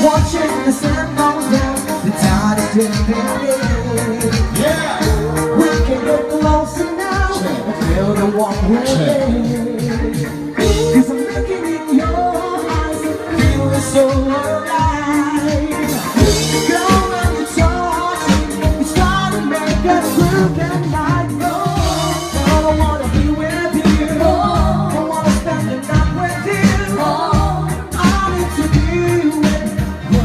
Watching the sun goes down, the tide is dipping. Yeah, we can get closer now and feel the warm wind. 'Cause I'm looking in your eyes and feeling so alive. Girl, when you touch me, you start to make us look at night. Girl, I wanna be with you. I wanna spend the night with you. I need to be with you.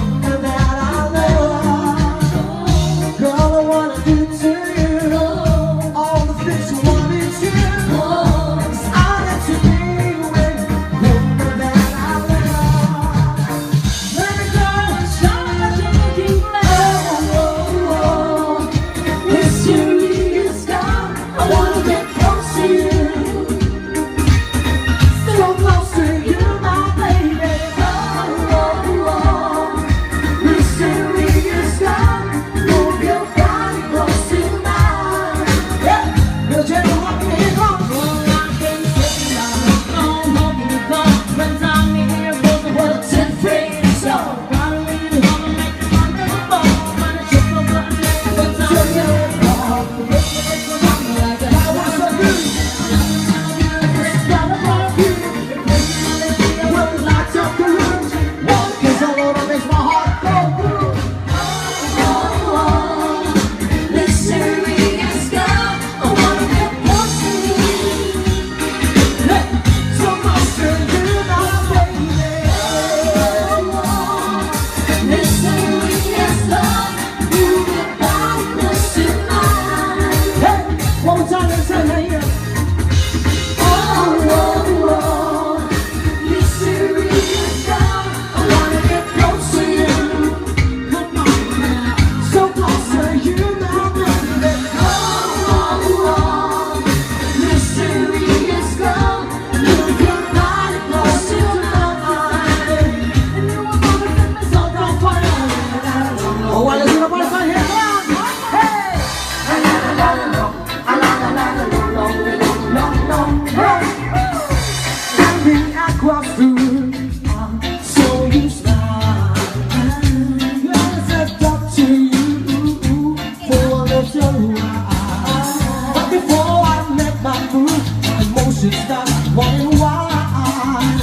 Stop running wild,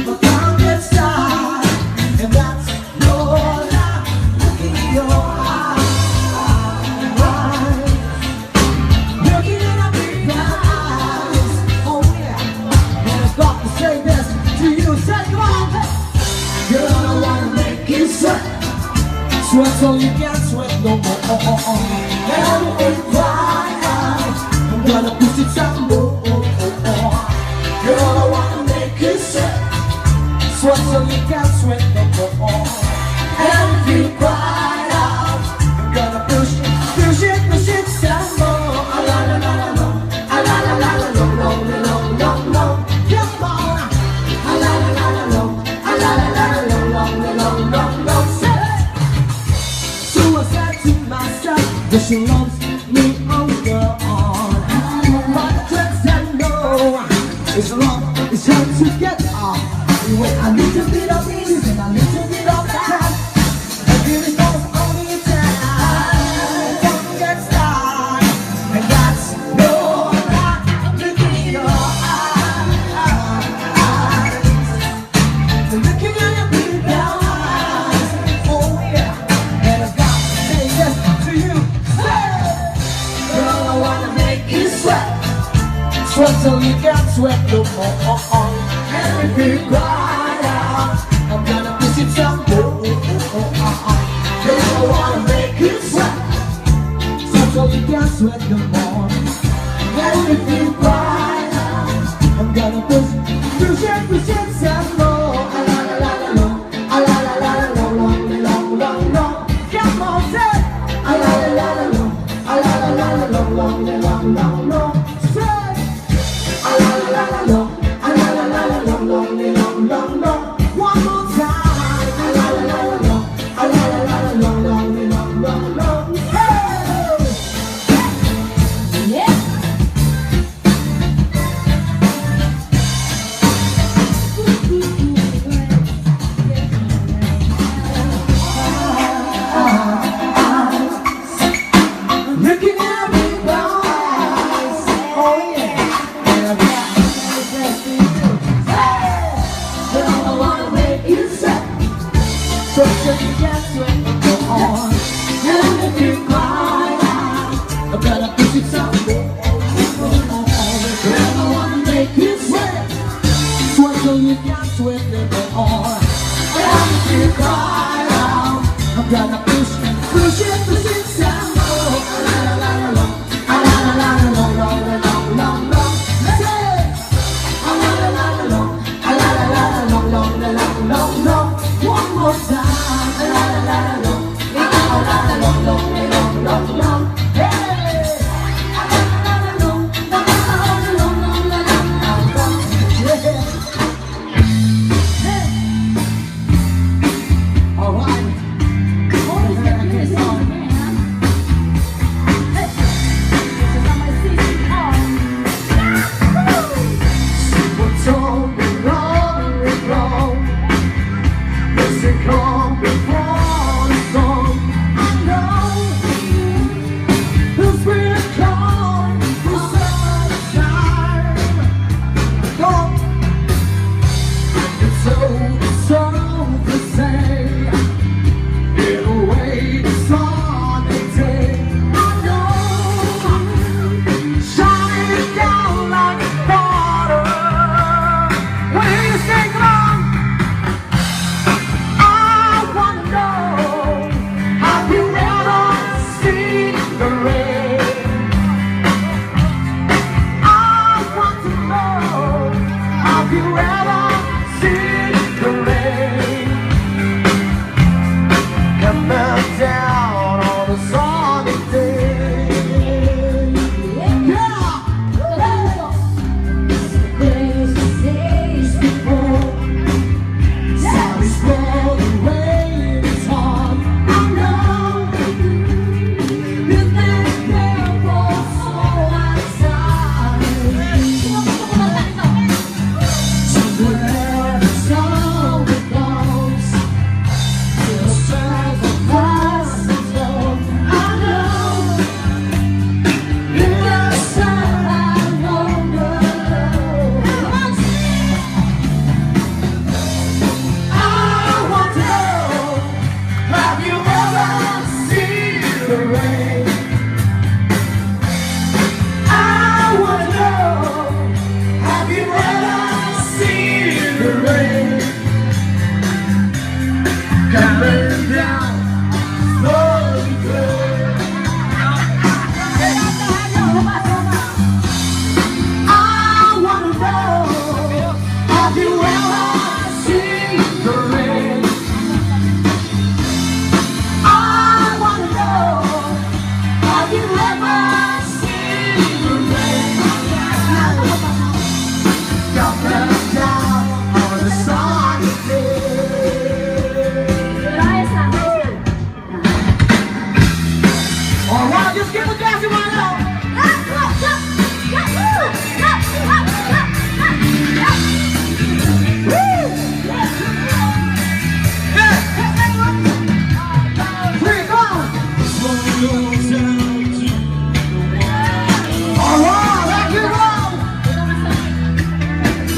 but I'm inside, and that's your life. Look in your eyes, looking in our big eyes. Oh yeah, and I've got to say this to you. Say, come on, girl, I wanna make you sweat, sweat so you can't sweat no more. And if you cry out, I'm gonna push it some more. Girl, I wanna make you sweat, sweat so you can't sweat no more. And if you cry out, I'm gonna push it some more. A la la la la la, a la la la la la, no no no no no. Come on, a la la la la la, a la la la la la, no no no no. So I said to myself that she loves me over on, but I just said no. It's long, it's hard to get off. Anyway, I need to beat up easy and I need to beat up fast. And really knows only a time. Don't get started, and that's no lie. Look in your eyes, looking at your big eyes. Oh yeah, and I've got to say yes to you. Say, girl, I wanna make you sweat, sweat so you can't sweat no more. And if you cry out, I'm gonna push it some more. Girl, I wanna make you sweat, sweat so you can't sweat no more. And if you cry out, I'm gonna push it some more. A la la la la la, a la la la la la, long, long, long, long. Come on, say, a la la la la la, a la la la la la, long, long, long, long. One more time. more. And if you cry out, I better push it some more. Girl, I wanna make you sweat. Sweat till you got sweat a little bit more. And if you cry out, I'm gonna push and push it some more. La la la la la, la la la la la la la la la. Let's say, la la la la la, la la la la la la la la. One more time, la la la la, la la la la la la la. Hey, la la la la la, la la la la la. Yeah. Hey. All right. Come before the storm. I know this will come the sunshine. Go on. It's so the same. It'll wait a sunny day. I know, shining down like water. What do you say? Come on.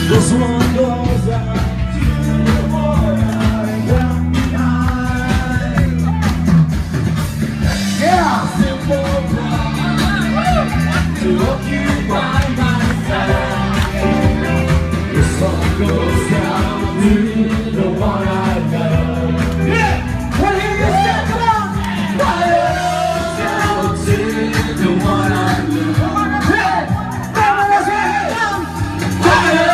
This one goes out to the boy I got behind. Yeah, simple plan to occupy my side. This one goes out to the one I love. Yeah, what do you say? Come on! Fire to the one I love. Hey, let's get it down. Fire!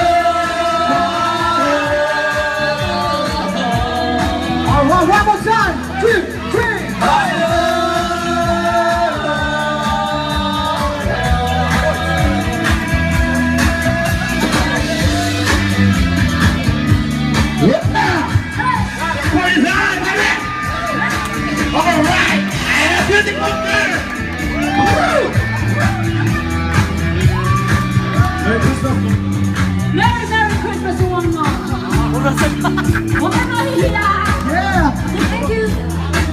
One more time, 2, 3, higher. Yeah. Party's on, baby. All right, music was better. Merry Christmas one more. Huwag ka mahihiya. Yeah. Thank you.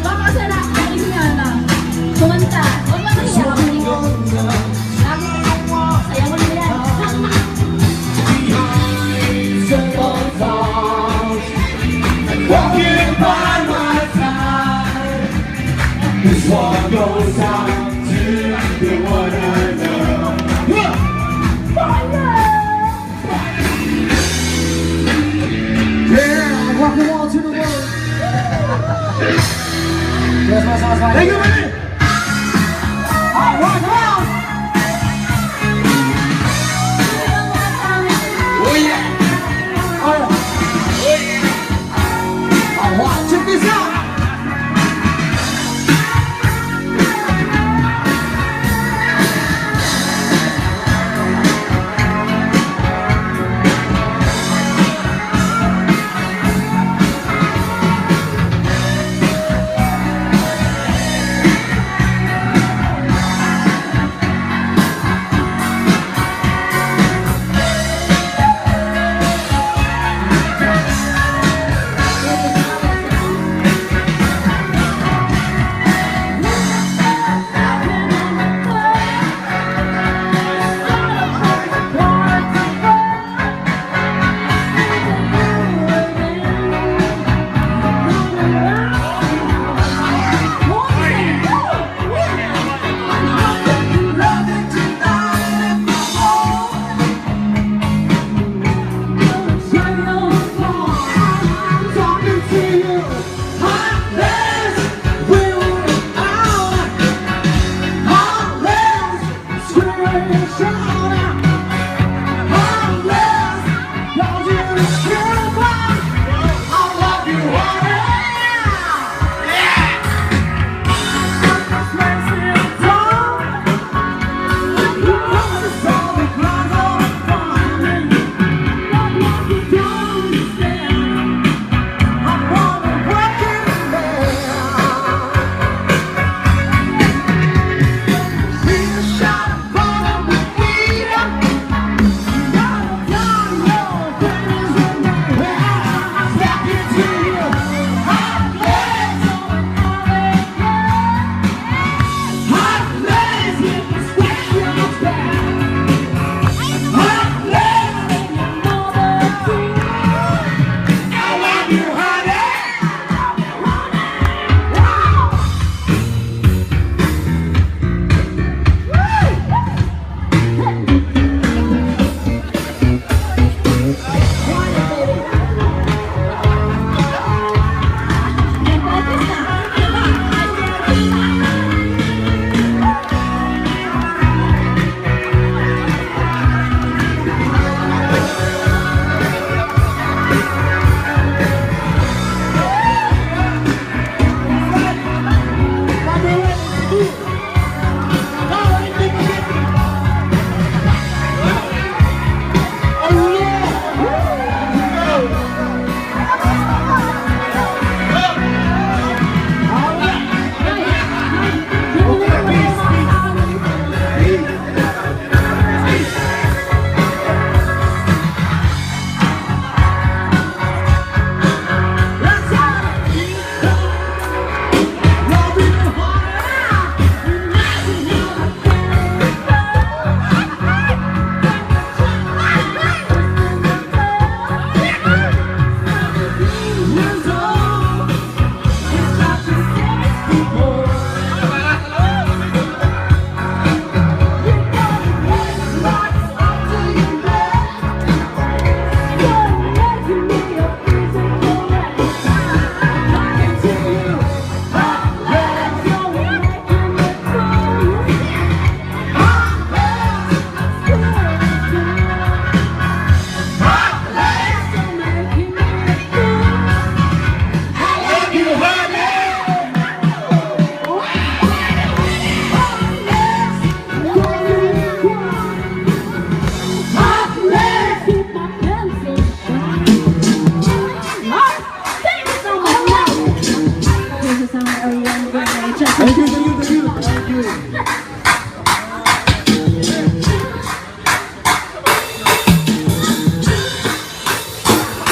Baka sana nahihiya na. Kumanta. Huwag ka mahihiya. Lagi ko. Sayaw mo na yan. Walking by my side. This one goes out to the one I love. Yeah, rock and roll to the world. Yes, my son's like, thank you, man. All right, rock on. Oh yeah. All right. All right, check this out.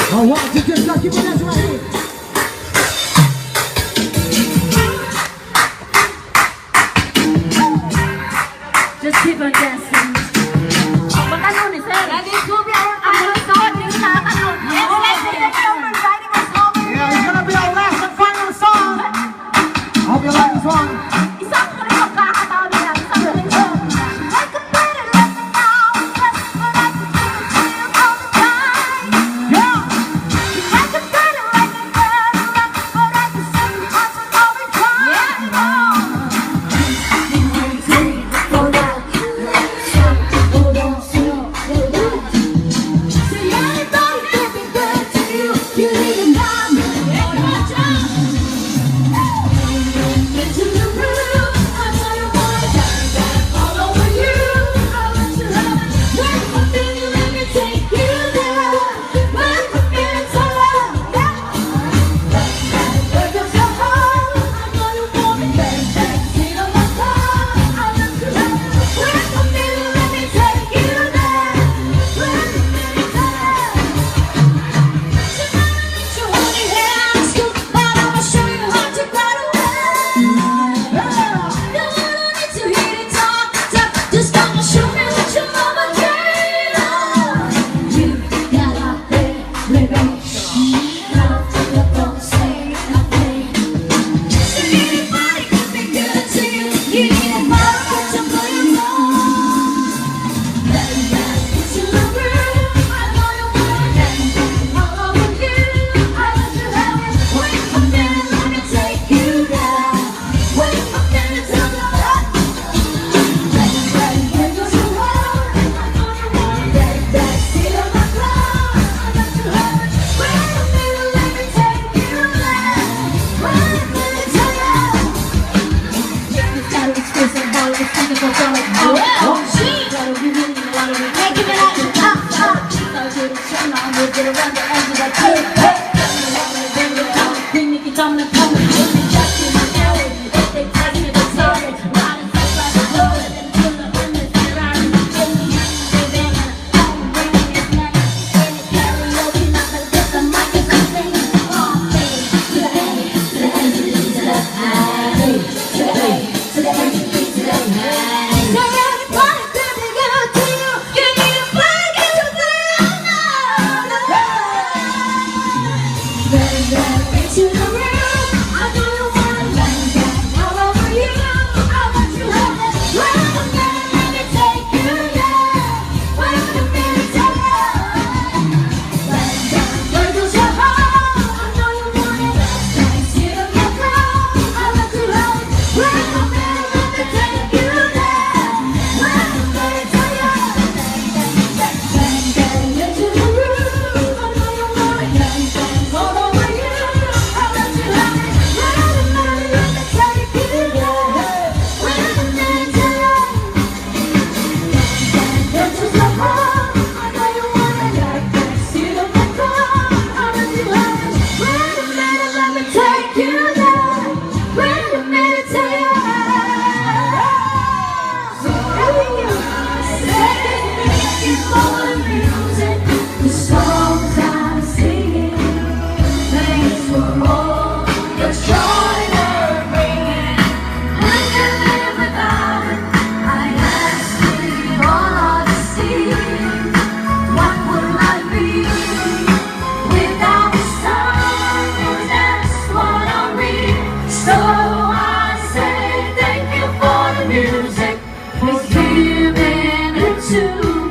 I want to just keep it right here. Just keep on dancing. Magkanon ni sir. That is going to be our song. It's Yeah, it's gonna be our last and final song. you like this one? Isang ko rin magkakataon nila. Isang ko rin siya. Like a better let me now. That's what I can do to you all the time. Yeah! Like a better let me better. That's what I can say to you all the time. Yeah. Hold on. Hold on. Hold on. See anybody can be good to you. You need a number. Into the room, I know you want it. All over you, I want to love it. Wait for me, let me take you there. Wait for me to love it. Where goes your heart? I know you want it. Backseat of my car, I want to love it. Wait for me, let me take you there. Wait for me to love it. Tonight, you hold your hands, you let I'ma show you how to run away. Just come show me what your mama gave. You got out there, baby. Love to the folks say nothing. So anybody can be good to you. You need a mother to play along. Let me get into the room. I know you want it. All over you, I let you have it. Wait a minute, let me take you there. Wait a minute till the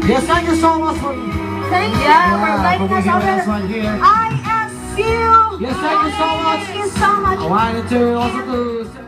Yes, thank you so much for we're writing us over. this one here. I ask you. Yes, thank you so much. Thank you so much. I wanted to also do